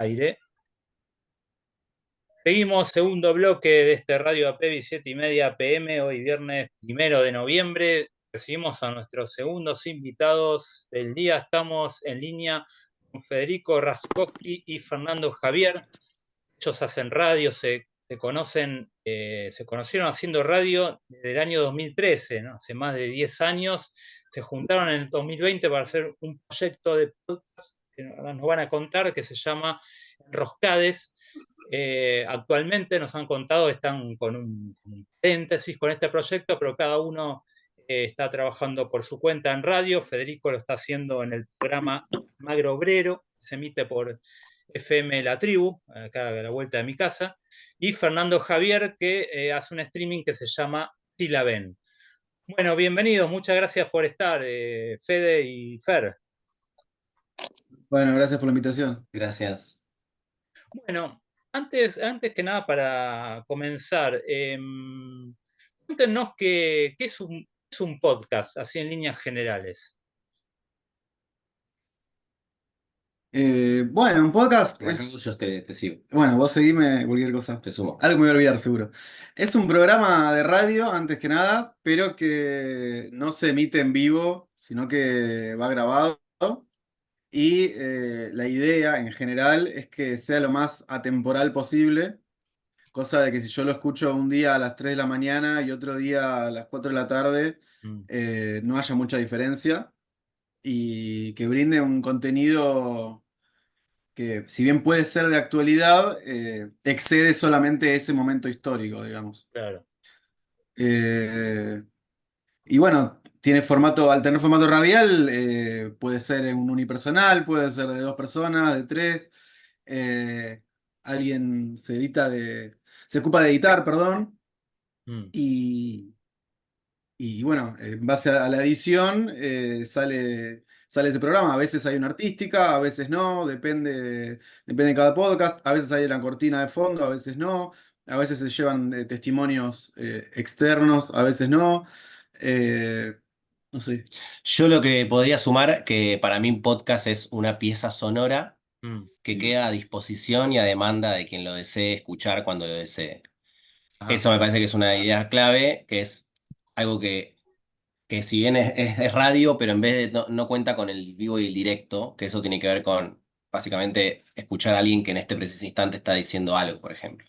Aire. Seguimos segundo bloque de este Radio APEVI 7:30 PM, hoy viernes 1 de noviembre. Recibimos a nuestros segundos invitados del día. Estamos en línea con Federico Raskowski y Fernando Javier. Ellos hacen radio, se conocieron haciendo radio desde el año 2013, ¿no? Hace más de 10 años. Se juntaron en el 2020 para hacer un proyecto de podcast que nos van a contar, que se llama Enroscades. Actualmente nos han contado, están con un paréntesis con este proyecto, pero cada uno está trabajando por su cuenta en radio. Federico lo está haciendo en el programa Magro Obrero, que se emite por FM La Tribu, acá a la vuelta de mi casa, y Fernando Javier, que hace un streaming que se llama Si la ven. Bueno, bienvenidos, muchas gracias por estar, Fede y Fer. Bueno, gracias por la invitación. Gracias. Bueno, antes que nada, para comenzar, cuéntenos qué es un podcast, así en líneas generales. Bueno, un podcast Arrancamos, es... yo te sigo. Bueno, vos seguime cualquier cosa. Te sumo. Algo me voy a olvidar seguro. Es un programa de radio, antes que nada, pero que no se emite en vivo, sino que va grabado. Y la idea en general es que sea lo más atemporal posible, cosa de que si yo lo escucho un día a las 3 de la mañana y otro día a las 4 de la tarde, no haya mucha diferencia y que brinde un contenido que, si bien puede ser de actualidad, excede solamente ese momento histórico, digamos. Claro. Eh, y bueno, al tener formato radial, puede ser en un unipersonal, puede ser de dos personas, de tres. eh, Alguien se ocupa de editar, perdón, Mm. y, y bueno, en base a la edición sale ese programa. A veces hay una artística, a veces no, depende de cada podcast. A veces hay una cortina de fondo, a veces no. A veces se llevan testimonios externos, a veces no. Eh, no sé. Yo lo que podría sumar, que para mí un podcast es una pieza sonora que queda a disposición y a demanda de quien lo desee escuchar cuando lo desee. Ajá. Eso me parece que es una idea clave, que es algo que si bien es radio, pero en vez de no cuenta con el vivo y el directo, que eso tiene que ver con básicamente escuchar a alguien que en este preciso instante está diciendo algo, por ejemplo.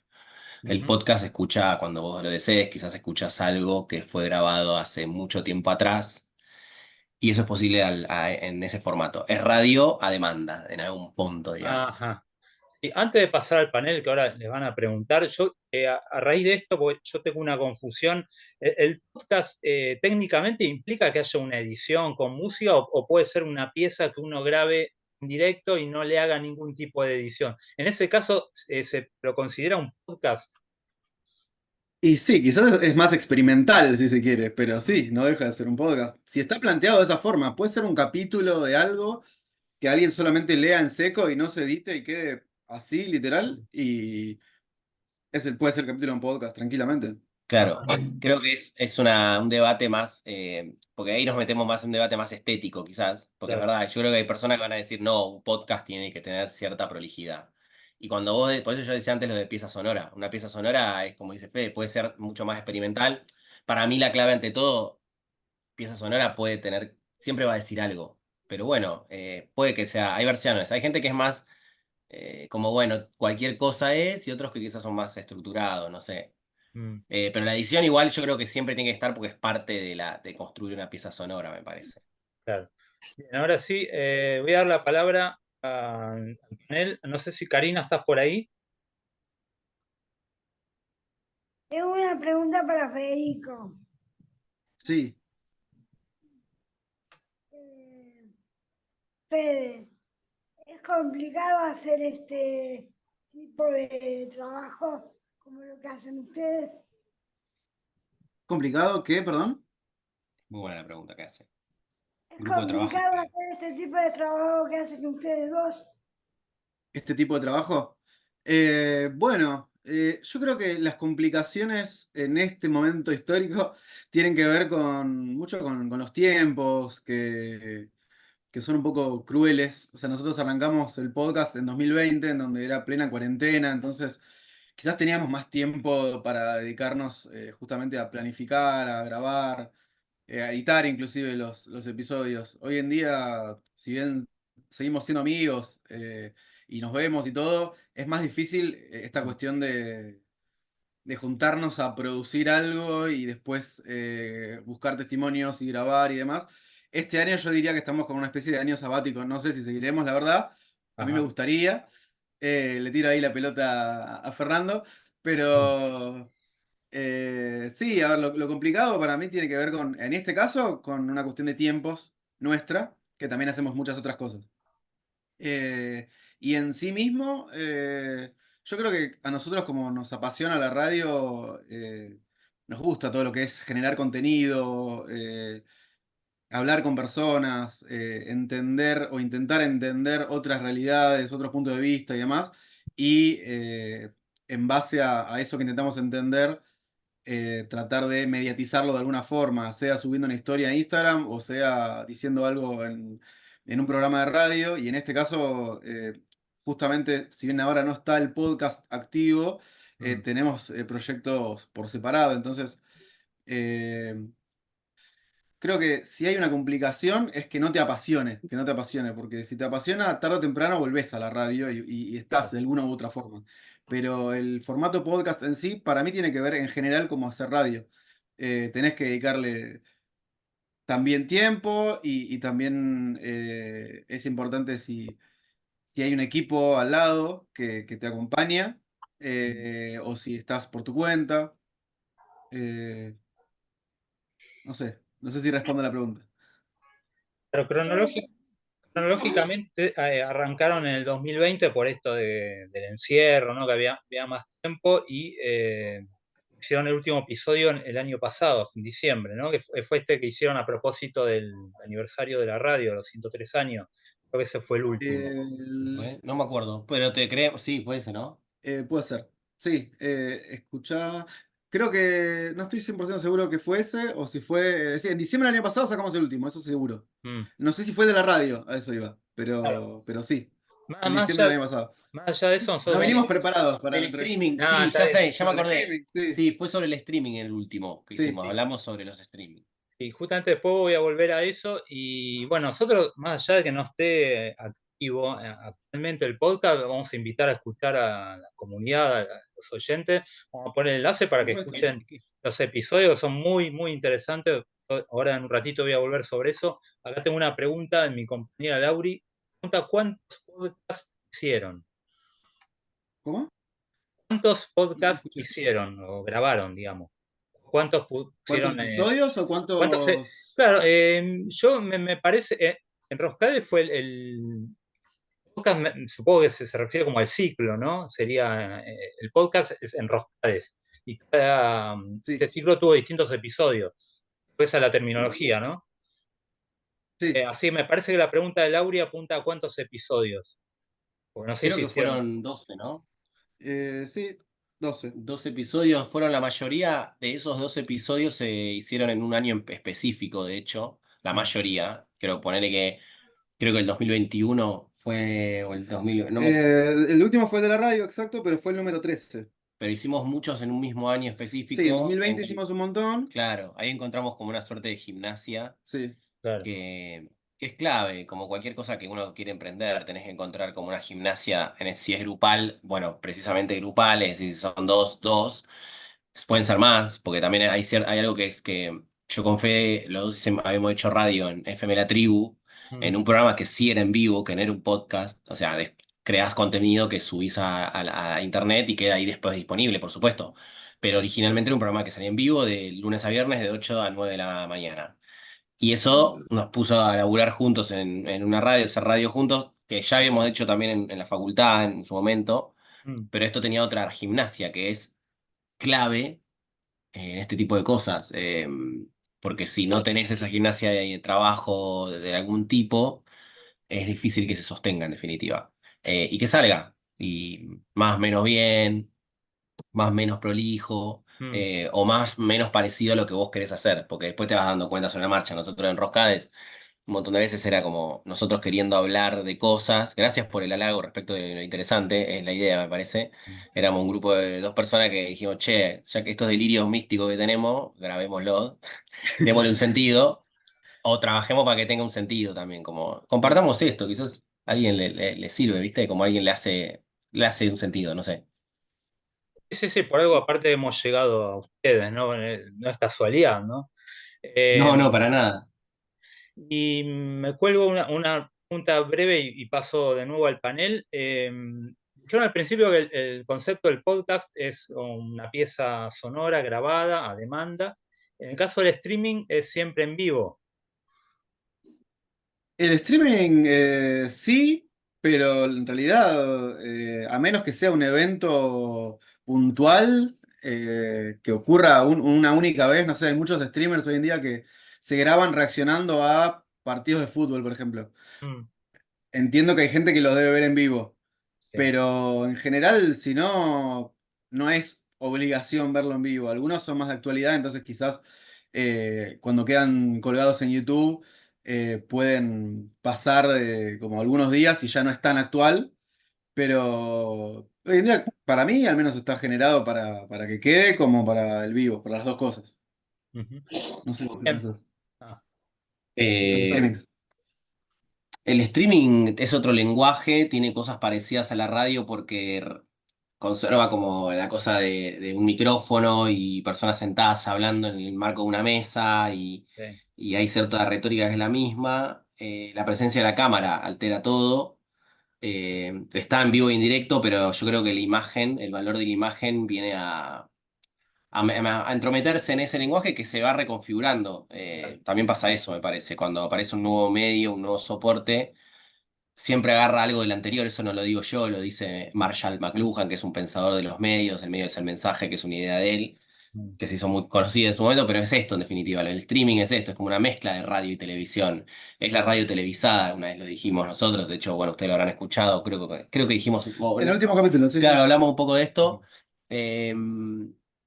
El Ujú. podcast escucha cuando vos lo desees, quizás escuchas algo que fue grabado hace mucho tiempo atrás y eso es posible en ese formato. Es radio a demanda, en algún punto, digamos. Ajá. Y antes de pasar al panel, que ahora les van a preguntar, yo a raíz de esto, porque yo tengo una confusión, ¿el podcast técnicamente implica que haya una edición con música o puede ser una pieza que uno grabe en directo y no le haga ningún tipo de edición? En ese caso, ¿se lo considera un podcast? Y sí, quizás es más experimental si se quiere, pero sí, no deja de ser un podcast. Si está planteado de esa forma, puede ser un capítulo de algo que alguien solamente lea en seco y no se edite y quede así, literal, y puede ser el capítulo de un podcast, tranquilamente. Claro, creo que es un debate más, porque ahí nos metemos más en un debate más estético, quizás, porque es Claro. verdad, yo creo que hay personas que van a decir, no, un podcast tiene que tener cierta prolijidad. Y cuando por eso yo decía antes lo de pieza sonora, una pieza sonora es como dice Fede, puede ser mucho más experimental. Para mí la clave ante todo, pieza sonora puede tener, siempre va a decir algo, pero bueno, puede que sea, hay versiones, hay gente que es más, como bueno, cualquier cosa es, y otros que quizás son más estructurados, no sé. Mm. Pero la edición igual yo creo que siempre tiene que estar porque es parte de construir una pieza sonora, me parece. Claro. Bien, ahora sí, voy a dar la palabra al panel. No sé si Karina estás por ahí. Tengo una pregunta para Federico. Sí. Fede, ¿es complicado hacer este tipo de trabajo como lo que hacen ustedes? ¿Complicado qué, perdón? Muy buena la pregunta que hace. ¿Es Grupo de trabajo. complicado hacer este tipo de trabajo que hacen ustedes dos? ¿Este tipo de trabajo? Bueno, yo creo que las complicaciones en este momento histórico tienen que ver mucho con los tiempos, que son un poco crueles. O sea, nosotros arrancamos el podcast en 2020, en donde era plena cuarentena, entonces quizás teníamos más tiempo para dedicarnos justamente a planificar, a grabar, a editar inclusive los episodios. Hoy en día, si bien seguimos siendo amigos y nos vemos y todo, es más difícil esta cuestión de juntarnos a producir algo y después buscar testimonios y grabar y demás. Este año yo diría que estamos con una especie de año sabático, no sé si seguiremos, la verdad. A mí me Ajá. gustaría. Le tiro ahí la pelota a Fernando, pero sí, a ver, lo complicado para mí tiene que ver con, en este caso, con una cuestión de tiempos nuestra, que también hacemos muchas otras cosas. Eh, y en sí mismo, yo creo que a nosotros como nos apasiona la radio, nos gusta todo lo que es generar contenido, hablar con personas, entender o intentar entender otras realidades, otros puntos de vista y demás. Y en base a eso que intentamos entender, tratar de mediatizarlo de alguna forma, sea subiendo una historia a Instagram o sea diciendo algo en un programa de radio. Y en este caso, justamente, si bien ahora no está el podcast activo, tenemos proyectos por separado. Entonces, eh, creo que si hay una complicación es que no te apasione, porque si te apasiona, tarde o temprano volvés a la radio y estás Claro. de alguna u otra forma. Pero el formato podcast en sí, para mí tiene que ver en general como hacer radio. Tenés que dedicarle también tiempo y también es importante si hay un equipo al lado que te acompaña o si estás por tu cuenta. Eh, no sé si respondo a la pregunta. Pero cronológicamente arrancaron en el 2020 por esto del encierro, ¿no? Que había más tiempo y hicieron el último episodio el año pasado, en diciembre, ¿no? Que fue este que hicieron a propósito del aniversario de la radio, los 103 años. Creo que ese fue el último. ¿Sí fue? No me acuerdo, pero te creo, sí, fue ese, ¿no? Puede ser. Sí, escuchá. Creo que no estoy 100% seguro que fue ese o si fue. Sí, en diciembre del año pasado sacamos el último, eso seguro. Mm, No sé si fue de la radio, a eso iba, claro. pero sí, Más, en más diciembre allá, del año pasado. más allá de eso, No nosotros venimos vamos. preparados para El la entrevista. streaming, Nada, sí, está ya bien. sé, ya me Sobre el acordé. streaming, sí, Sí, fue sobre el streaming el último que sí. hicimos, hablamos sobre los streaming. Y justamente después voy a volver a eso. Y bueno, nosotros, más allá de que no esté activo actualmente el podcast, vamos a invitar a escuchar a la comunidad, a los oyentes. Vamos a poner el enlace para Por que supuesto. escuchen los episodios, que son muy, muy interesantes. Ahora en un ratito voy a volver sobre eso. Acá tengo una pregunta de mi compañera Lauri. Pregunta, ¿cuántos podcasts hicieron? ¿Cómo? ¿Cuántos No podcasts escuché. hicieron o grabaron, digamos? ¿Cuántos ¿Cuántos pusieron? episodios o ¿Cuántos? cuántos? Claro, yo me parece, Enroscade fue el podcast, supongo que se refiere como al ciclo, ¿no? Sería, el podcast es Enroscades. Y cada, Sí, este ciclo tuvo distintos episodios. Esa es la terminología, ¿no? sí. Así me parece que la pregunta de Lauri apunta a cuántos episodios. Porque no sé Creo si que hicieron. fueron 12, ¿no? Sí, 12. 12 episodios fueron la mayoría de esos 12 episodios se hicieron en un año específico, de hecho, la Mm. mayoría. Creo que el 2021 fue, o el 2000, no me El último fue el de la radio, exacto, pero fue el número 13. pero hicimos muchos en un mismo año Sí, en específico. 2020 hicimos un montón. Claro, ahí encontramos como una suerte de gimnasia Sí. Claro. que es clave, como cualquier cosa que uno quiere emprender, tenés que encontrar como una gimnasia, si es grupal, bueno, precisamente grupales, si son dos, pueden ser más, porque también hay algo que es que yo con Fede, los dos habíamos hecho radio en FM La Tribu, Mm, en un programa que sí era en vivo, que no era un podcast, o sea, creás contenido que subís a internet y queda ahí después disponible, por supuesto. Pero originalmente era un programa que salía en vivo de lunes a viernes de 8 a 9 de la mañana. Y eso nos puso a laburar juntos en una radio, hacer radio juntos, que ya habíamos hecho también en la facultad en su momento, mm, pero esto tenía otra gimnasia que es clave en este tipo de cosas, porque si no tenés esa gimnasia de trabajo de algún tipo, es difícil que se sostenga en definitiva. Y que salga, y más o menos bien, más o menos prolijo, mm. o más o menos parecido a lo que vos querés hacer, porque después te vas dando cuenta sobre la marcha. Nosotros en Roscades un montón de veces era como nosotros queriendo hablar de cosas. Gracias por el halago respecto de lo interesante, es la idea, me parece. Éramos un grupo de 2 personas que dijimos, che, ya que estos delirios místicos que tenemos, grabémoslo, démosle un sentido, o trabajemos para que tenga un sentido también, como compartamos esto, quizás a alguien le sirve, ¿viste? Como a alguien le hace un sentido, no sé. Sí, sí, por algo aparte hemos llegado a ustedes, ¿no? No es casualidad, ¿no? No, Eh, no, para nada. y me cuelgo una pregunta breve y paso de nuevo al panel. Dijeron al principio que el concepto del podcast es una pieza sonora grabada a demanda. En el caso del streaming es siempre en vivo. El streaming sí, pero en realidad, a menos que sea un evento puntual que ocurra una única vez, no sé, hay muchos streamers hoy en día que se graban reaccionando a partidos de fútbol, por ejemplo. Mm, Entiendo que hay gente que los debe ver en vivo, sí. pero en general, si no, no es obligación verlo en vivo. Algunos son más de actualidad, entonces quizás cuando quedan colgados en YouTube pueden pasar como algunos días y ya no es tan actual, pero hoy en día, para mí al menos está generado para que quede como para el vivo, para las dos cosas. Ujú. No sé vos qué Bien. pensás. Ah, Los Eh, streamings. el streaming es otro lenguaje, tiene cosas parecidas a la radio porque conserva como la cosa de un micrófono y personas sentadas hablando en el marco de una mesa sí. y hay cierta retórica que es la misma. La presencia de la cámara altera todo. Está en vivo e indirecto, pero yo creo que la imagen, el valor de la imagen viene a entrometerse en ese lenguaje que se va reconfigurando. También pasa eso, me parece, cuando aparece un nuevo medio, un nuevo soporte siempre agarra algo del anterior, eso no lo digo yo, lo dice Marshall McLuhan, que es un pensador de los medios, el medio es el mensaje, que es una idea de él, Mm, que se hizo muy conocida en su momento, pero es esto en definitiva, el streaming es esto, es como una mezcla de radio y televisión, es la radio televisada, una vez lo dijimos nosotros, de hecho, bueno, ustedes lo habrán escuchado, creo que dijimos, En el último capítulo, sí, claro, sí. hablamos un poco de esto. eh,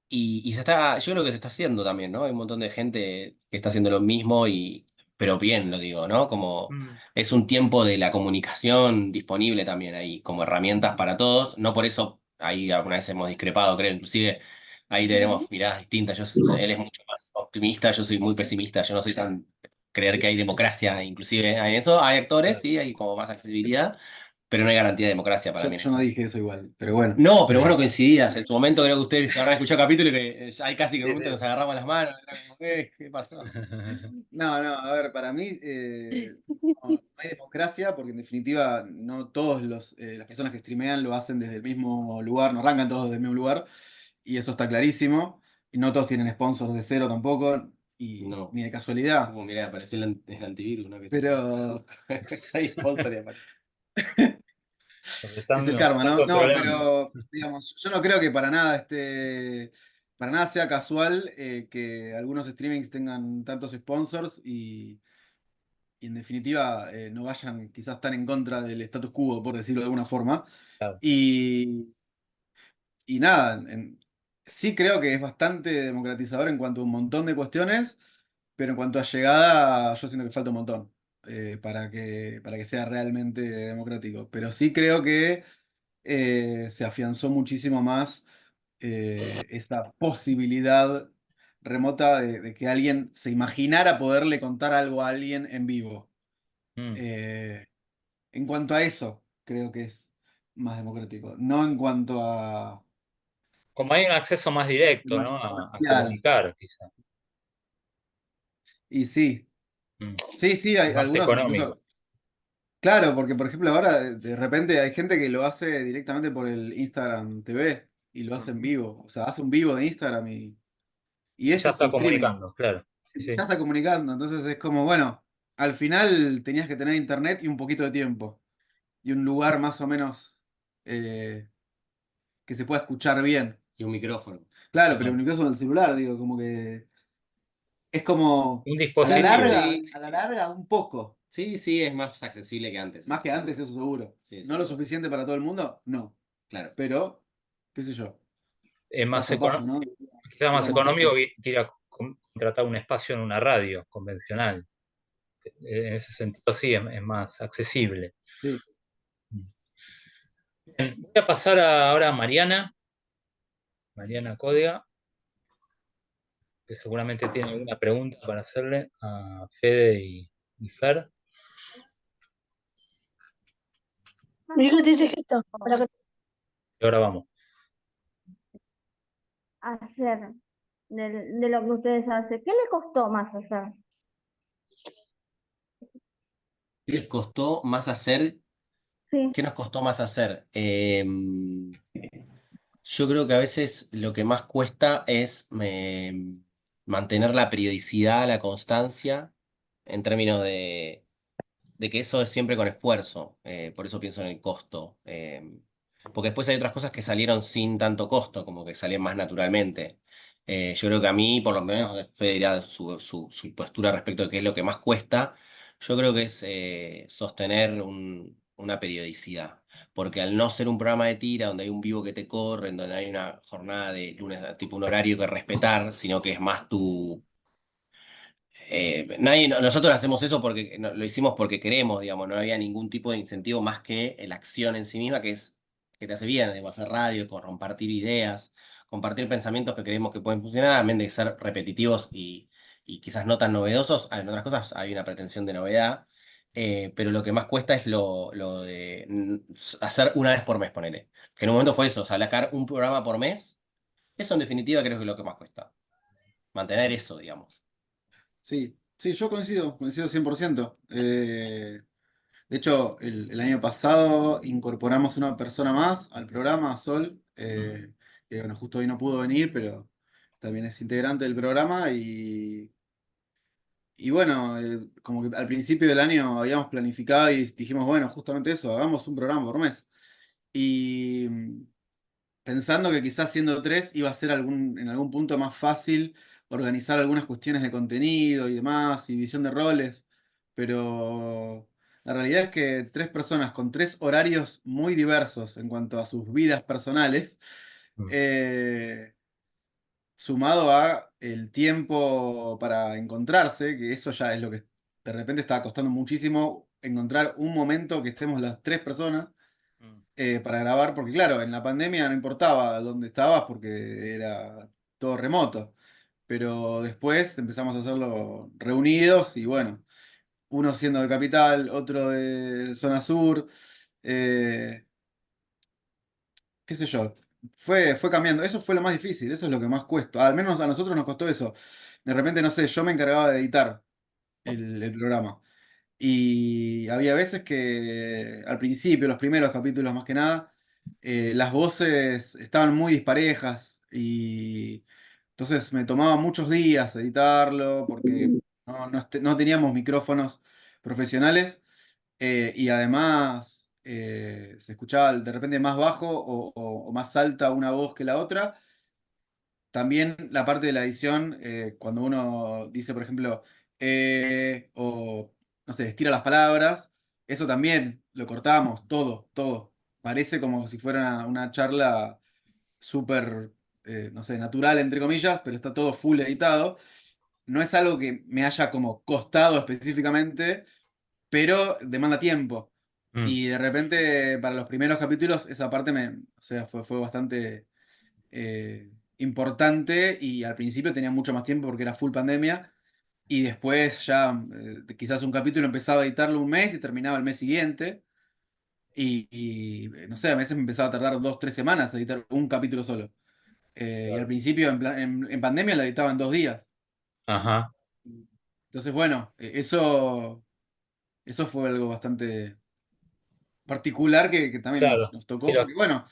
y se está, yo creo que se está haciendo también, ¿no? Hay un montón de gente que está haciendo lo mismo pero bien lo digo, ¿no? Como mm, es un tiempo de la comunicación disponible también ahí, como herramientas para todos. No por eso, ahí alguna vez hemos discrepado, creo, inclusive ahí tenemos miradas distintas. Él es mucho más optimista, yo soy muy pesimista, yo no soy tan creer que hay democracia, inclusive en eso. Hay actores, claro. sí, hay como más accesibilidad, pero no hay garantía de democracia para mí en Yo no eso. dije eso igual, pero bueno. No, pero bueno, coincidías. En su momento creo que ustedes habrán escuchado capítulos que hay casi que un Sí, momento sí. nos agarramos las manos. Era como, ¿qué pasó? No, no, a ver, para mí no hay democracia porque en definitiva no todos las personas que streamean lo hacen desde el mismo lugar, no arrancan todos desde el mismo lugar y eso está clarísimo. Y no todos tienen sponsors de cero tampoco y No. ni de casualidad. Como mirá, apareció el antivirus, ¿no? Pero Hay sponsor y aparece. es el Nos karma, están ¿no? No, controlando. pero digamos, yo no creo que para nada sea casual que algunos streamings tengan tantos sponsors y en definitiva no vayan quizás tan en contra del status quo, por decirlo de alguna forma. Claro. Y, y nada, sí creo que es bastante democratizador en cuanto a un montón de cuestiones, pero en cuanto a llegada, yo siento que falta un montón para que sea realmente democrático. Pero sí creo que se afianzó muchísimo más esa posibilidad remota de que alguien se imaginara poderle contar algo a alguien en vivo. Mm. Eh, en cuanto a eso, creo que es más democrático. No en cuanto a Como hay un acceso más directo, ¿no? más A comercial. comunicar, quizá. Y sí, Mm. sí, sí, hay Más algunos económico. incluso. Claro, porque por ejemplo ahora de repente hay gente que lo hace directamente por el Instagram TV y lo hace en Ujú. vivo. O sea, hace un vivo de Instagram y Y ya ese es su está streaming. comunicando, claro. Ya Sí. está comunicando. Entonces es como, bueno, al final tenías que tener internet y un poquito de tiempo. Y un lugar más o menos eh, que se pueda escuchar bien. Y un micrófono. Claro, pero Claro. en el caso del celular, digo, como que es como Un Sí, dispositivo. a la larga, un poco. sí, sí, es más accesible que antes, Más eso que seguro. antes, eso seguro. Sí, No lo seguro. suficiente para todo el mundo, no. Claro. Pero, qué sé yo, Más paso a paso, ¿no? quizá más Digamos hasta económico eso. que ir a contratar un espacio en una radio convencional. en ese sentido sí es más accesible. Sí. Bien, voy a pasar ahora a Mariana Códega, que seguramente tiene alguna pregunta para hacerle a Fede y Fer. Mi hijo te dice gesto. Y ahora vamos. Hacer de lo que ustedes hacen. ¿Qué le costó más hacer? ¿Qué les costó más hacer? Sí, ¿Qué nos costó más hacer? Yo creo que a veces lo que más cuesta es mantener la periodicidad, la constancia, en términos de que eso es siempre con esfuerzo. Por eso pienso en el costo. Porque después hay otras cosas que salieron sin tanto costo, como que salían más naturalmente. Yo creo que a mí, por lo menos, Fede dirá su postura respecto de qué es lo que más cuesta. Yo creo que es sostener una periodicidad. Porque al no ser un programa de tira, donde hay un vivo que te corre, en donde hay una jornada de lunes, tipo un horario que respetar, sino que es más nosotros hacemos eso porque lo hicimos porque queremos, digamos, no había ningún tipo de incentivo más que la acción en sí misma, que te hace bien, digamos, hacer radio, compartir ideas, compartir pensamientos que creemos que pueden funcionar, a menos de ser repetitivos y quizás no tan novedosos. En otras cosas hay una pretensión de novedad, pero lo que más cuesta es lo de hacer una vez por mes, ponele. Que en un momento fue eso, sacar un programa por mes, eso en definitiva creo que es lo que más cuesta, mantener eso, digamos. Sí, sí, yo coincido 100%. De hecho, el año pasado incorporamos una persona más al programa, a Sol, que bueno, justo hoy no pudo venir, pero también es integrante del programa y bueno, como que al principio del año habíamos planificado y dijimos, bueno, justamente eso, hagamos un programa por mes. Y pensando que quizás siendo tres iba a ser en algún punto más fácil organizar algunas cuestiones de contenido y demás, y visión de roles, pero la realidad es que tres personas con tres horarios muy diversos en cuanto a sus vidas personales, Mm. eh, sumado a el tiempo para encontrarse, que eso ya es lo que de repente estaba costando muchísimo encontrar un momento que estemos las tres personas Mm. para grabar, porque claro, en la pandemia no importaba dónde estabas porque era todo remoto, pero después empezamos a hacerlo reunidos y bueno, uno siendo de Capital, otro de Zona Sur, eh, qué sé yo, fue cambiando, eso fue lo más difícil, eso es lo que más cuesta, al menos a nosotros nos costó eso, de repente, no sé, yo me encargaba de editar el programa. Y había veces que al principio, los primeros capítulos más que nada, las voces estaban muy disparejas y entonces me tomaba muchos días editarlo porque no teníamos micrófonos profesionales y además se escuchaba de repente más bajo o más alta una voz que la otra. También la parte de la edición, cuando uno dice, por ejemplo, o no sé, estira las palabras, eso también lo cortamos, todo, todo. Parece como si fuera una charla súper, no sé, natural, entre comillas, pero está todo full editado. No es algo que me haya como costado específicamente, pero demanda tiempo. Mm. Y de repente, para los primeros capítulos, esa parte o sea, fue bastante importante y al principio tenía mucho más tiempo porque era full pandemia y después ya quizás un capítulo empezaba a editarlo un mes y terminaba el mes siguiente no sé, a veces me empezaba a tardar 2, 3 semanas editar un capítulo solo. Y al Claro. principio en pandemia lo editaba en 2 días. Ajá, Entonces, bueno, eso fue algo bastante particular que también claro. nos tocó, Pero, porque bueno,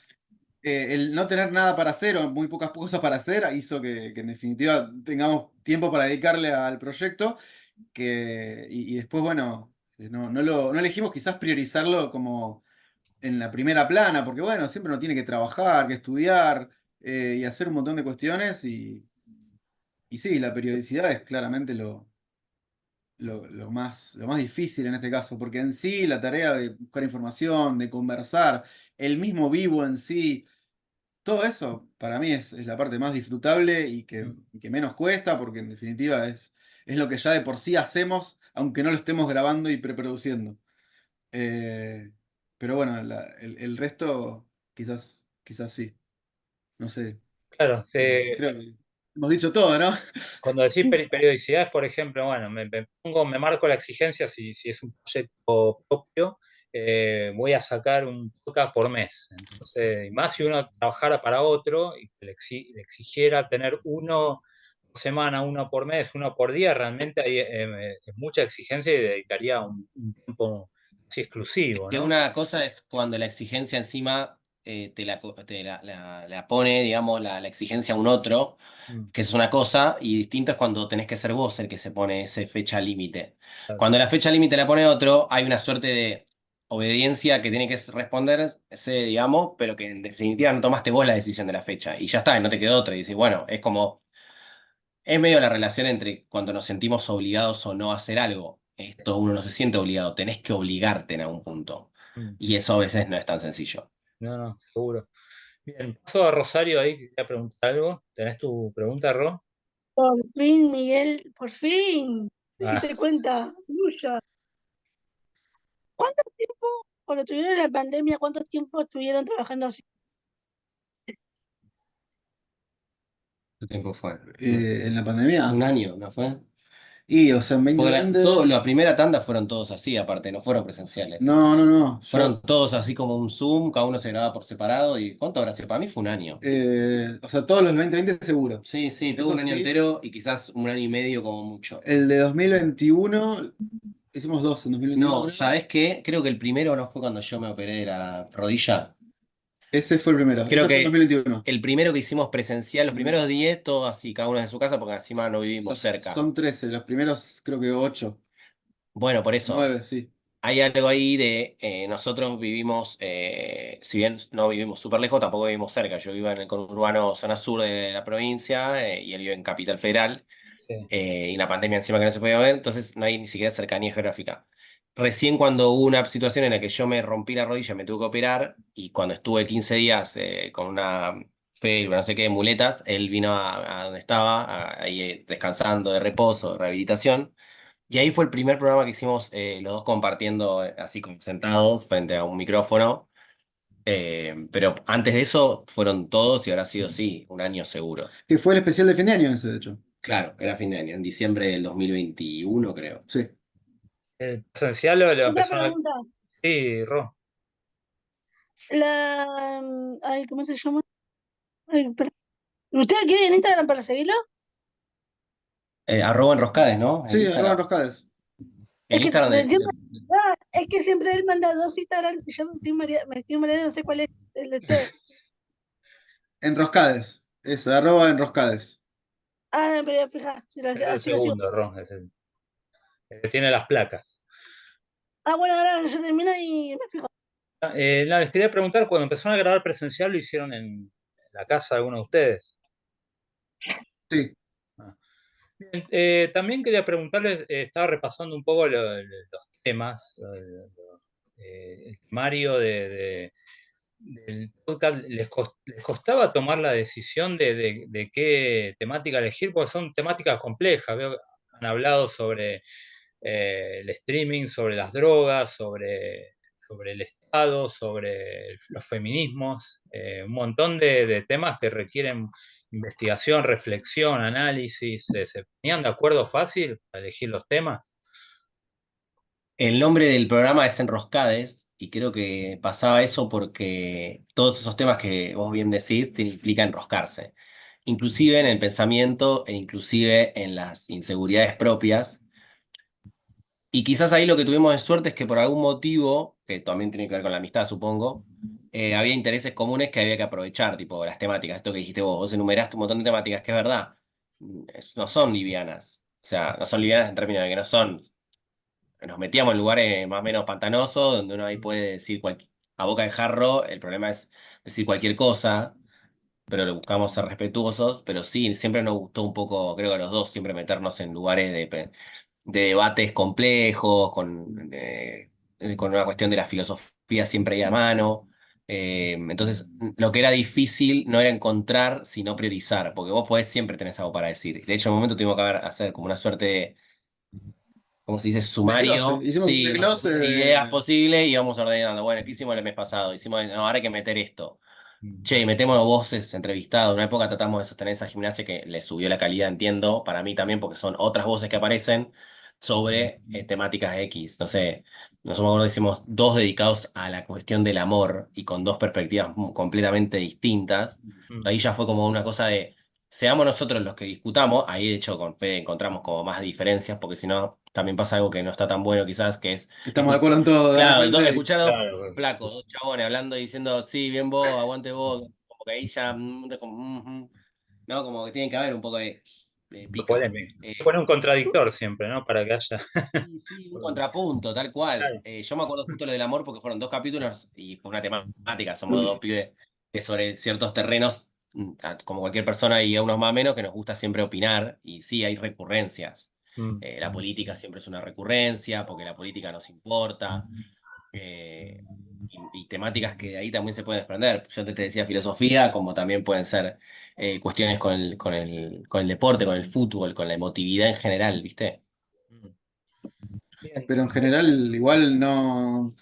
el no tener nada para hacer o muy pocas cosas para hacer hizo que en definitiva tengamos tiempo para dedicarle al proyecto y después, bueno, no elegimos quizás priorizarlo como en la primera plana, porque bueno, siempre uno tiene que trabajar, que estudiar y hacer un montón de cuestiones y sí, la periodicidad es claramente lo más difícil en este caso, porque en sí la tarea de buscar información, de conversar, el mismo vivo en sí. Todo eso para mí es la parte más disfrutable y que menos cuesta, porque en definitiva es lo que ya de por sí hacemos aunque no lo estemos grabando y preproduciendo. Eh, pero bueno, el resto quizás sí. No sé. Claro, Creo que hemos dicho todo, ¿no? cuando decís periodicidad, por ejemplo, bueno, me marco la exigencia si es un proyecto propio, voy a sacar un podcast por mes. Entonces, y más si uno trabajara para otro y que le exigiera tener uno por semana, uno por mes, uno por día, realmente hay es mucha exigencia y dedicaría un tiempo así exclusivo, Que ¿no? una cosa es cuando la exigencia encima la pone, digamos, la exigencia a un otro, Mm, que es una cosa, y distinto es cuando tenés que ser vos el que se pone esa fecha límite. claro. Cuando la fecha límite la pone otro, hay una suerte de obediencia que tiene que responderse, digamos, pero que en definitiva no tomaste vos la decisión de la fecha. Y ya está, y no te quedó otra. Y decís, bueno, es como, es medio la relación entre cuando nos sentimos obligados o no a hacer algo. Esto uno no se siente obligado, tenés que obligarte en algún punto. Mm, Y eso a veces no es tan sencillo. no, no, seguro. Bien, paso a Rosario ahí, que quería preguntar algo. ¿Tenés tu pregunta, Ro? Por fin, Miguel, por fin. Ah, Te cuenta, Luya. ¿Cuánto tiempo, cuando tuvieron la pandemia, cuánto tiempo estuvieron trabajando así? ¿Qué tiempo fue? En la pandemia. Un año, ¿no fue? Y, o sea, en Porque 2020. la primera tanda fueron todos así, aparte, no fueron presenciales. No, no, no. Fueron todos así como un Zoom, cada uno se grababa por separado. ¿Y cuánto habrá sido? Para mí fue un año. O sea, todos los 2020 seguro. Sí, sí, tuvo Eso un año sí. entero y quizás un año y medio como mucho. El de 2021, hicimos dos en 2021, No, creo. ¿sabes qué? Creo que el primero no fue cuando yo me operé de la rodilla. Ese fue el primero. Creo Ese fue en que 2021. el primero que hicimos presencial, los primeros 10, todos así, cada uno de su casa, porque encima no vivimos cerca. Son 13, los primeros creo que 8, Bueno, por eso. 9, sí. Hay algo ahí de nosotros vivimos, si bien no vivimos súper lejos, tampoco vivimos cerca. Yo vivo en el conurbano zona sur de la provincia y él vive en Capital Federal sí, y la pandemia encima que no se podía ver, entonces no hay ni siquiera cercanía geográfica. Recién cuando hubo una situación en la que yo me rompí la rodilla, me tuve que operar y cuando estuve 15 días con una fe, no sé qué, de muletas, él vino a donde estaba, ahí descansando de reposo, de rehabilitación. Y ahí fue el primer programa que hicimos los dos compartiendo así como sentados frente a un micrófono. Pero antes de eso fueron todos y habrá sido, sí, un año seguro. Que fue el especial de fin de año ese, de hecho. Claro, era fin de año, en diciembre del 2021 creo. Sí. ¿el presencial lo Otra empezaron a... pregunta. Sí, Ro. Ay, ¿cómo se llama? Ay, ¿usted quiere Instagram para seguirlo? Arroba enroscades, ¿no? El Sí, arroba Instagram. Roscades. El Es que Instagram siempre, es que siempre él manda dos Instagram y yo me estoy mareando, no sé cuál es el de usted. Enroscades. Es arroba enroscades. Ah, no, pero fija, Es el así lo sigo. segundo, Ro. El que tiene las placas. Ah, bueno, ahora yo termino y me fijo. No, les quería preguntar, cuando empezaron a grabar presencial, ¿lo hicieron en la casa de alguno de ustedes? Sí. Ah. Bien, también quería preguntarles, estaba repasando un poco los temas, el temario del podcast. ¿Les costaba tomar la decisión de qué temática elegir? Porque son temáticas complejas. Veo que han hablado sobre el streaming, sobre las drogas, sobre el Estado, sobre los feminismos, un montón de temas que requieren investigación, reflexión, análisis. ¿Se ponían de acuerdo fácil para elegir los temas? El nombre del programa es Enroscades y creo que pasaba eso porque todos esos temas que vos bien decís te implica enroscarse, inclusive en el pensamiento e inclusive en las inseguridades propias. Y quizás ahí lo que tuvimos de suerte es que por algún motivo, que también tiene que ver con la amistad, supongo, había intereses comunes que había que aprovechar, tipo las temáticas, esto que dijiste vos enumeraste un montón de temáticas que es verdad, no son livianas. O sea, no son livianas en términos de que no son nos metíamos en lugares más o menos pantanosos, donde uno ahí puede decir a boca de jarro, el problema es decir cualquier cosa, pero le buscamos ser respetuosos, pero sí, siempre nos gustó un poco, creo que a los dos, siempre meternos en lugares de debates complejos, con una cuestión de la filosofía siempre ahí a mano. Entonces, lo que era difícil no era encontrar, sino priorizar, porque vos podés siempre tenés algo para decir. De hecho, en un momento tuvimos que hacer como una suerte como se dice, Desglose. sumario, Hicimos un sí, desglose ideas de. posibles y vamos ordenando. Bueno, ¿qué hicimos el mes pasado? Hicimos, no, ahora hay que meter esto. Mm. Che, metemos voces entrevistadas. En una época tratamos de sostener esa gimnasia que le subió la calidad, entiendo, para mí también, porque son otras voces que aparecen sobre temáticas X. No sé, nosotros me acuerdo que hicimos dos dedicados a la cuestión del amor y con dos perspectivas completamente distintas. Mm. Ahí ya fue como una cosa de, seamos nosotros los que discutamos. Ahí de hecho con Fede encontramos como más diferencias, porque si no, también pasa algo que no está tan bueno quizás, que es... Estamos de acuerdo en todo, Claro, realmente. escuchar a dos Claro, flacos, dos chabones hablando y diciendo, sí, bien vos, aguante vos, como que ahí ya, ¿no? Como que tiene que haber un poco de pica. polémico. Hay que poner un contradictor siempre, ¿no? Para que haya. Sí, sí, un contrapunto, tal cual. Claro. Yo me acuerdo justo lo del amor porque fueron dos capítulos y fue una temática, somos dos pibes que sobre ciertos terrenos, como cualquier persona y a unos más o menos, que nos gusta siempre opinar y sí, hay recurrencias. Mm. La política siempre es una recurrencia porque la política nos importa. eh, y temáticas que de ahí también se pueden desprender. Yo antes te decía filosofía, como también pueden ser cuestiones con el deporte, con el fútbol, con la emotividad en general, ¿viste? Mm. Bien. Pero en general, igual no.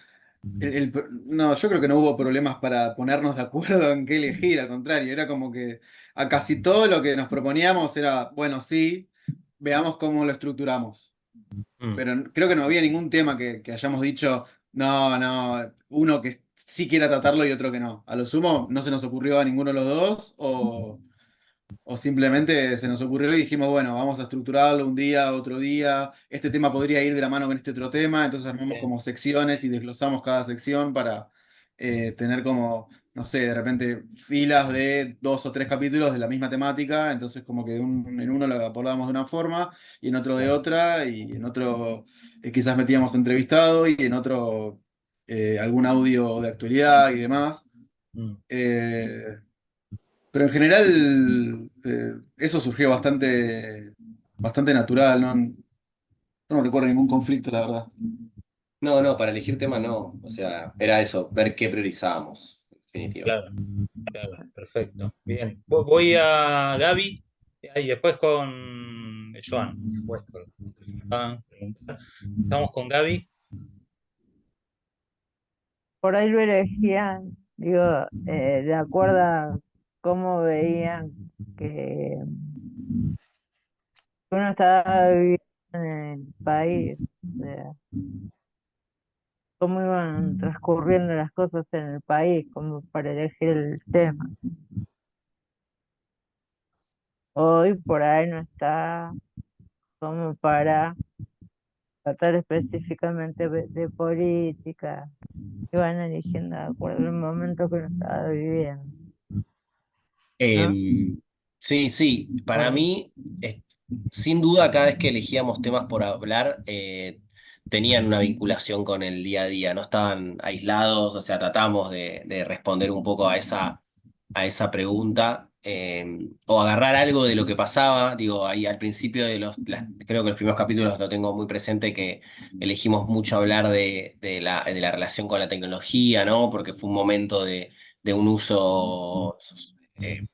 No, yo creo que no hubo problemas para ponernos de acuerdo en qué elegir, al contrario, era como que a casi todo lo que nos proponíamos era, bueno, sí, veamos cómo lo estructuramos. Mm. Pero creo que no había ningún tema que hayamos dicho, no, no, uno que sí quiera tratarlo y otro que no. A lo sumo, no se nos ocurrió a ninguno de los dos, o simplemente se nos ocurrió y dijimos, bueno, vamos a estructurarlo un día, otro día. Este tema podría ir de la mano con este otro tema. Entonces armamos Bien. como secciones y desglosamos cada sección para tener como, no sé, de repente filas de 2 o 3 capítulos de la misma temática. Entonces como que en uno lo abordábamos de una forma y en otro de otra y en otro quizás metíamos entrevistado y en otro algún audio de actualidad y demás. Mm. Eh, pero en general, eso surgió bastante natural, ¿no? No recuerdo ningún conflicto, la verdad. No, no, para elegir tema no. O sea, era eso, ver qué priorizábamos, en definitiva. Claro, claro, perfecto. Bien. Voy a Gaby y después con Joan. Después preguntar. Estamos con Gaby. Por ahí lo elegían, digo, de acuerdo a cómo veían que uno estaba viviendo en el país, o sea, cómo iban transcurriendo las cosas en el país, como para elegir el tema. Hoy por ahí no está como para tratar específicamente de política, iban eligiendo de acuerdo al momento que uno estaba viviendo, ¿no? Sí, sí, para mí, sin duda, cada vez que elegíamos temas por hablar, tenían una vinculación con el día a día, no estaban aislados, o sea, tratamos de responder un poco a esa pregunta, o agarrar algo de lo que pasaba, digo, ahí al principio creo que los primeros capítulos lo tengo muy presente, que elegimos mucho hablar de la relación con la tecnología, ¿no? Porque fue un momento de un uso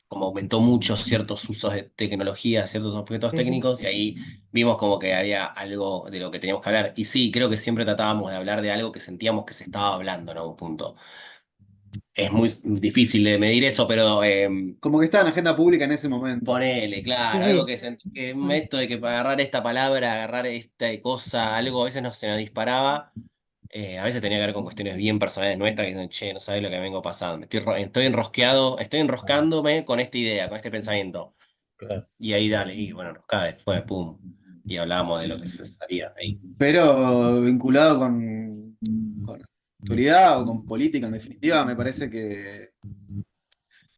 como aumentó mucho ciertos usos de tecnología, ciertos objetos Sí. técnicos, y ahí vimos como que había algo de lo que teníamos que hablar. Y sí, creo que siempre tratábamos de hablar de algo que sentíamos que se estaba hablando, ¿no? Un punto. Es muy difícil de medir eso, pero Como que estaba en agenda pública en ese momento. ponele, claro, algo Sí. que sentí que esto de que para agarrar esta palabra, agarrar esta cosa, algo a veces no se nos disparaba. A veces tenía que ver con cuestiones bien personales nuestras que dicen, che, no sabes lo que me vengo pasando. Estoy enrosqueado, estoy enroscándome con esta idea, con este pensamiento. Claro. Y ahí dale, y bueno, enroscada, después, pum. Y hablábamos de lo que se salía ahí. Pero vinculado con actualidad o con política, en definitiva, me parece que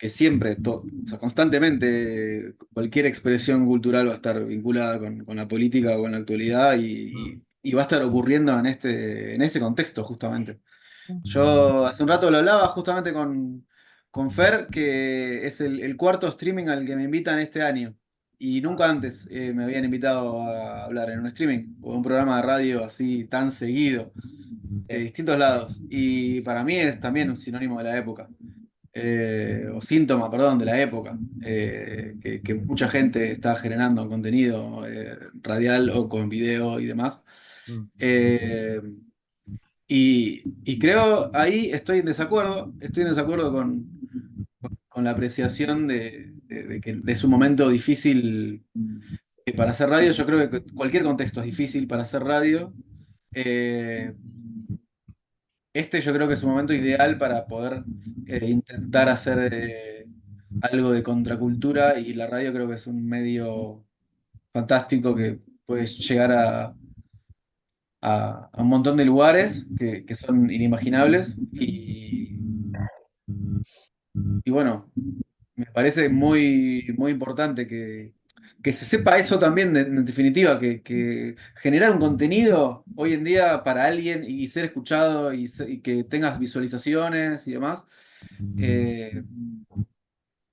siempre, o sea, constantemente, cualquier expresión cultural va a estar vinculada con la política o con la actualidad y va a estar ocurriendo en ese contexto, justamente. Yo hace un rato lo hablaba justamente con Fer, que es el cuarto streaming al que me invitan este año. Y nunca antes me habían invitado a hablar en un streaming o en un programa de radio así tan seguido, de distintos lados. Y para mí es también un sinónimo de la época, o síntoma, perdón, de la época, que mucha gente está generando contenido radial o con video y demás. Mm. Y creo, ahí estoy en desacuerdo con la apreciación de que es un momento difícil para hacer radio. Yo creo que cualquier contexto es difícil para hacer radio. Eh, Este yo creo que es un momento ideal para poder intentar hacer algo de contracultura, y la radio creo que es un medio fantástico que puede llegar a un montón de lugares que son inimaginables, y bueno, me parece muy, muy importante que se sepa eso también, en definitiva, que generar un contenido hoy en día para alguien y ser escuchado y que tengas visualizaciones y demás, eh,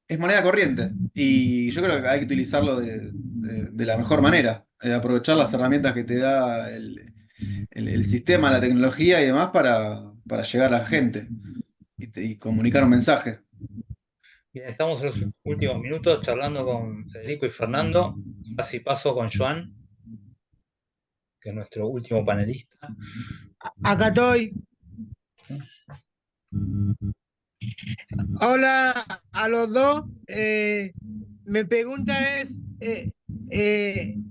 es moneda corriente. Y yo creo que hay que utilizarlo de la mejor manera, aprovechar las herramientas que te da el sistema, la tecnología y demás para llegar a la gente y comunicar un mensaje. Bien, estamos en los últimos minutos charlando con Federico y Fernando. Casi paso con Joan, que es nuestro último panelista. Acá estoy. Hola a los dos. Mi pregunta es, ¿qué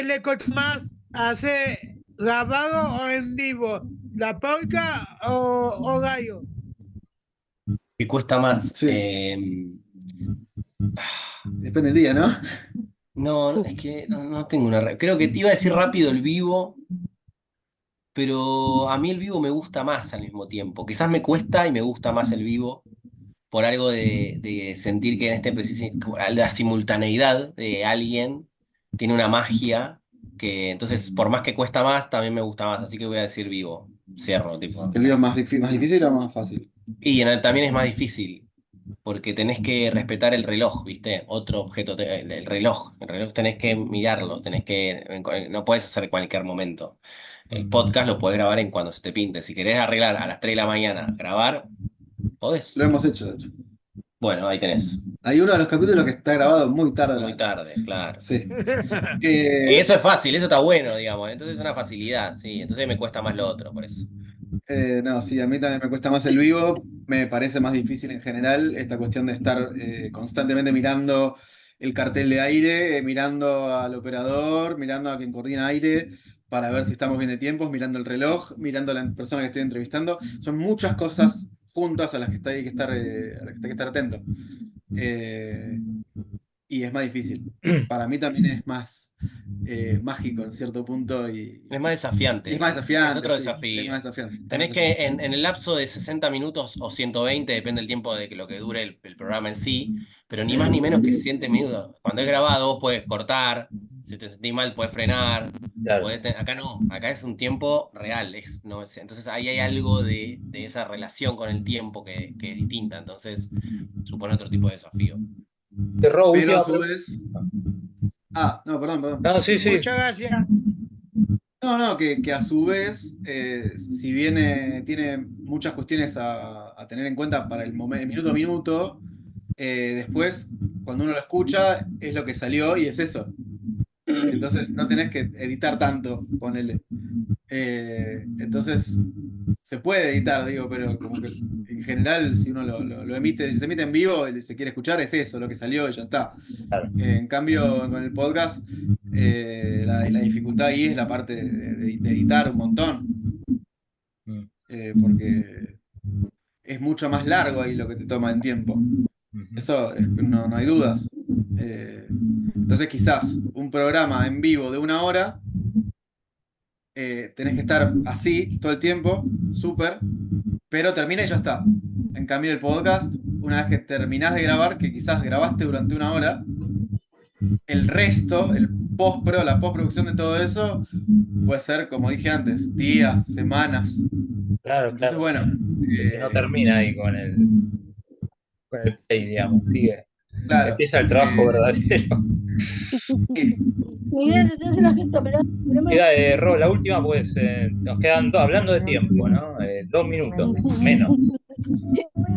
le cuesta más hacer grabado o en vivo? ¿La polka o gallo? ¿Qué cuesta más? Sí. Depende del día, ¿no? No, es que no tengo una... Creo que te iba a decir rápido el vivo, pero a mí el vivo me gusta más al mismo tiempo. Quizás me cuesta y me gusta más el vivo por algo de sentir que en este preciso, la simultaneidad de alguien tiene una magia que entonces por más que cuesta más, también me gusta más. Así que voy a decir vivo. Cierro, tipo. ¿El lío es más difícil o más fácil? Y también es más difícil, porque tenés que respetar el reloj, ¿viste? Otro objeto, el reloj. El reloj tenés que mirarlo, no podés hacer en cualquier momento. El podcast lo podés grabar en cuando se te pinte. Si querés arreglar a las 3 de la mañana, grabar, podés. Lo hemos hecho, de hecho. Bueno, ahí tenés. Hay uno de los capítulos que está grabado muy tarde. Muy tarde, claro. Sí. Y eso es fácil, eso está bueno, digamos. Entonces es una facilidad, sí. Entonces me cuesta más lo otro, por eso. No, sí, a mí también me cuesta más el vivo, me parece más difícil en general esta cuestión de estar constantemente mirando el cartel de aire, mirando al operador, mirando a quien coordina aire para ver si estamos bien de tiempos, mirando el reloj, mirando a la persona que estoy entrevistando. Son muchas cosas juntas a las que hay que estar, a las que hay que estar atento. Y es más difícil. Para mí también es más mágico en cierto punto. Es más desafiante. Es más desafiante. Es otro sí, desafío. es más desafiante. Tenés que en el lapso de 60 minutos o 120, depende del tiempo de lo que dure el programa en sí, pero ni más ni menos que 7 minutos. Cuando es grabado vos podés cortar, si te sentís mal podés frenar. Claro. Acá no, acá es un tiempo real. Entonces ahí hay algo de esa relación con el tiempo que es distinta. Entonces supone otro tipo de desafío. Pero a su vez... no, perdón. No, sí. Muchas gracias. No, que a su vez, si bien tiene muchas cuestiones a tener en cuenta para el minuto a minuto, después, cuando uno lo escucha, es lo que salió y es eso. Entonces no tenés que editar tanto, ponele. Entonces, se puede editar, digo, pero como que en general, si uno lo emite, si se emite en vivo y se quiere escuchar, es eso, lo que salió y ya está. Claro. En cambio, con el podcast, la dificultad ahí es la parte de editar un montón. Porque es mucho más largo ahí lo que te toma en tiempo. Eso no hay dudas. Entonces, quizás un programa en vivo de 1 hora, tenés que estar así todo el tiempo, súper, pero termina y ya está. En cambio, el podcast, una vez que terminás de grabar, que quizás grabaste durante 1 hora, el resto, la postproducción de todo eso, puede ser, como dije antes, días, semanas. Claro, Entonces, claro. bueno. Si no termina ahí con el play, digamos, sigue. Claro. Empieza el trabajo verdadero. Miguel, yo se lo gesto, pero Queda, Ro, la última, pues nos quedan hablando de tiempo, ¿no? 2 minutos, menos.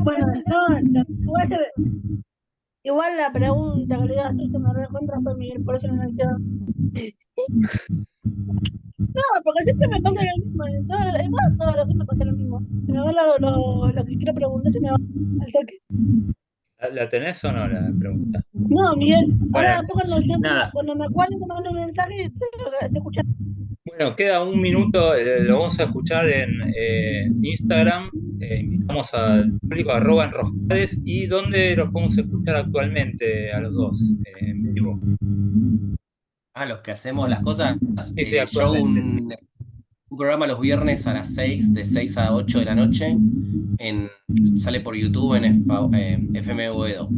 bueno, Igual la pregunta que le iba a hacer se me recontra fue Miguel, por eso no me quedo. No, porque siempre me pasa lo mismo. Todos los días me pasa lo mismo. Se me va lo que quiero preguntar, se me va al toque. ¿La tenés o no la pregunta? No, Miguel, Bueno, ahora después nada. cuando me acuerdo que me mando un mensaje, te escucho. Bueno, queda un minuto, lo vamos a escuchar en Instagram. Invitamos al público @enroscades y dónde los podemos escuchar actualmente a los dos en vivo. Los que hacemos las cosas. Sí, sí, Yo hago actualmente. un programa los viernes a las 6, de 6 a 8 de la noche. Sale por YouTube en FM Boedo.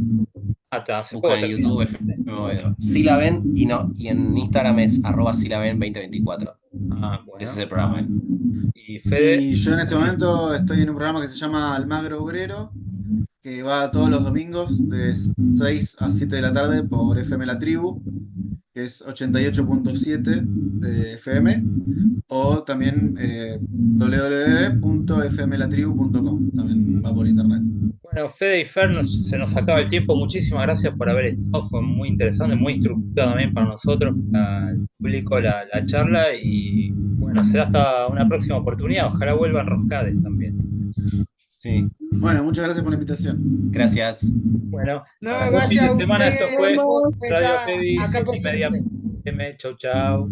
Hace poco Buscan en terminó. YouTube FM Boedo. Si la ven y en Instagram es @silaven2024. Bueno. Ese es el programa. Y Fede. Y yo en este momento estoy en un programa que se llama Almagro Obrero, que va todos los domingos de 6 a 7 de la tarde por FM La Tribu, que es 88.7 de FM, o también www.fmlatribu.com, también va por internet. Bueno, Fede y Fer, se nos acaba el tiempo. Muchísimas gracias por haber estado. Fue muy interesante, muy instructiva también para nosotros, para el público, la charla. Y bueno, será hasta una próxima oportunidad. Ojalá vuelvan Roscades también. Sí. Bueno, muchas gracias por la invitación. Gracias. Bueno, No, buen gracias fin a de semana. Esto ustedes fue por Radio estar Pevi acá 7:30 presente. PM. Chau, chau.